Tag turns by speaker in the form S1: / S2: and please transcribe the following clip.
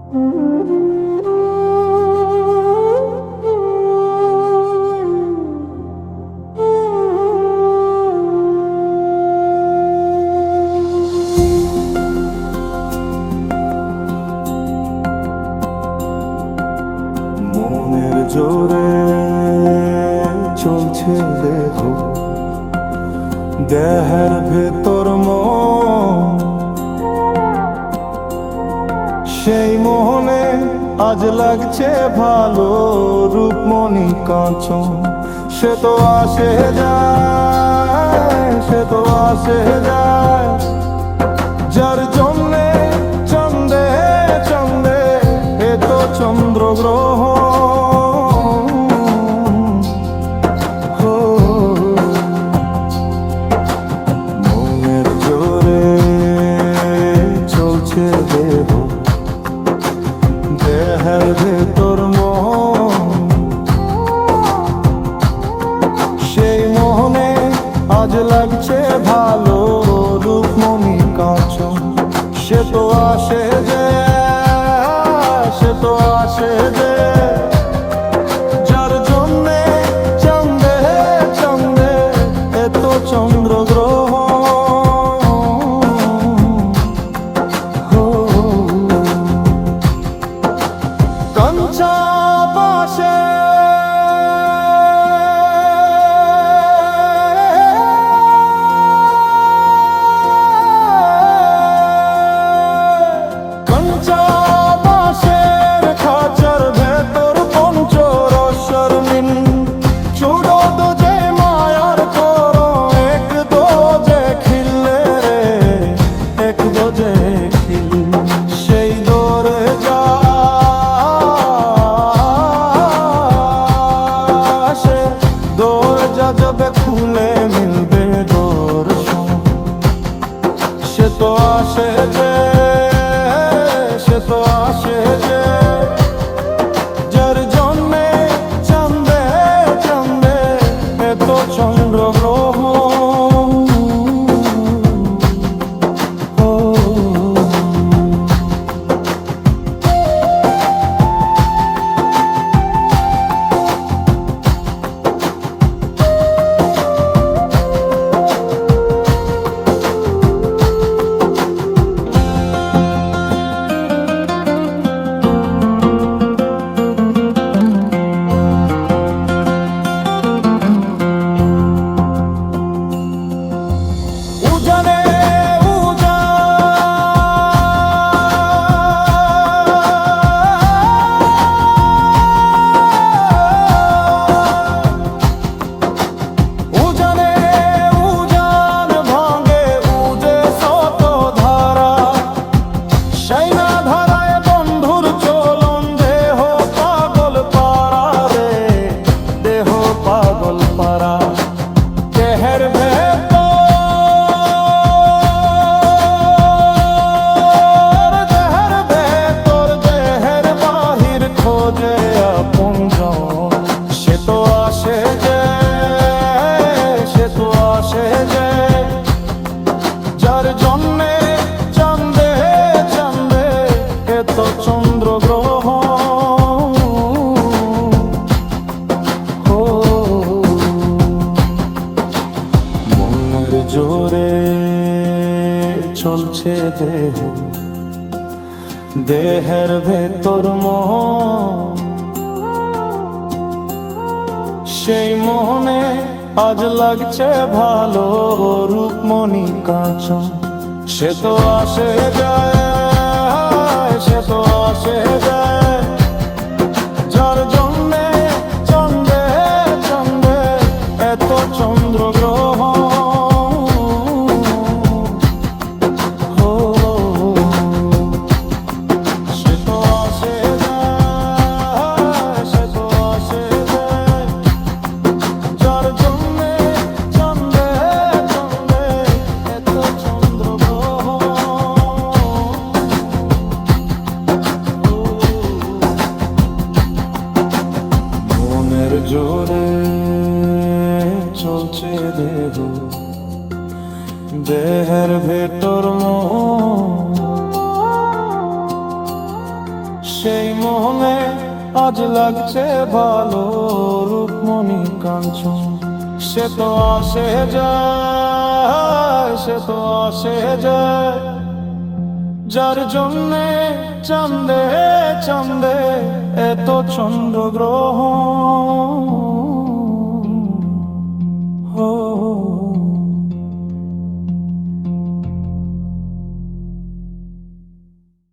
S1: মনের জোরে চলছে দেহ, দেহের ভেতর মন। সেই মোহনে আজ লাগছে ভালো, রূপমণি কাঞ্চন। সে তো আসে যায়, সে তো আসে যায়, যার জন্যে চন্দে চন্দে এ তো চন্দ্রগ্রহ। মনের জোরে চলছে দেহ, দেহের ভেতর মন। সেই মোহনে আজ লাগছে ভালো, রূপমণি কাঞ্চন। সে তো আসে যে, সে তো আসে যে, যার জন্যে চন্দে চন্দে এত চন্দ্রগ্রহ। কঞ্চা পাশে যাবে খুলে মিলবে দর্শন। সে তো আসে যে, সে তো আসে যে, যার জন্যে চন্দে চন্দে এত চন্দ্রগ্রহ। যার জন্যে চন্দে চন্দে এত চন্দ্রগ্রহ। মনের জোরে চলছে দেহ, দেহের ভেতর মন। সেই মোহনে আজ লাগছে ভালো, রূপমণি কাঞ্চন। সে তো আসে যায়, সে তো আসে যায়, যার জন্যে চন্দে চন্দে এত চন্দ্রগ্রহ। জোরে চলছে দেহ, দেহের ভেতর মন। আজ লাগছে ভালো রূপমণি কাঞ্চন। সে তো আসে যায়, সে তো আসে যায়, যার জন্যে চাঁদে চাঁদে এত চন্দ্রগ্রহণ।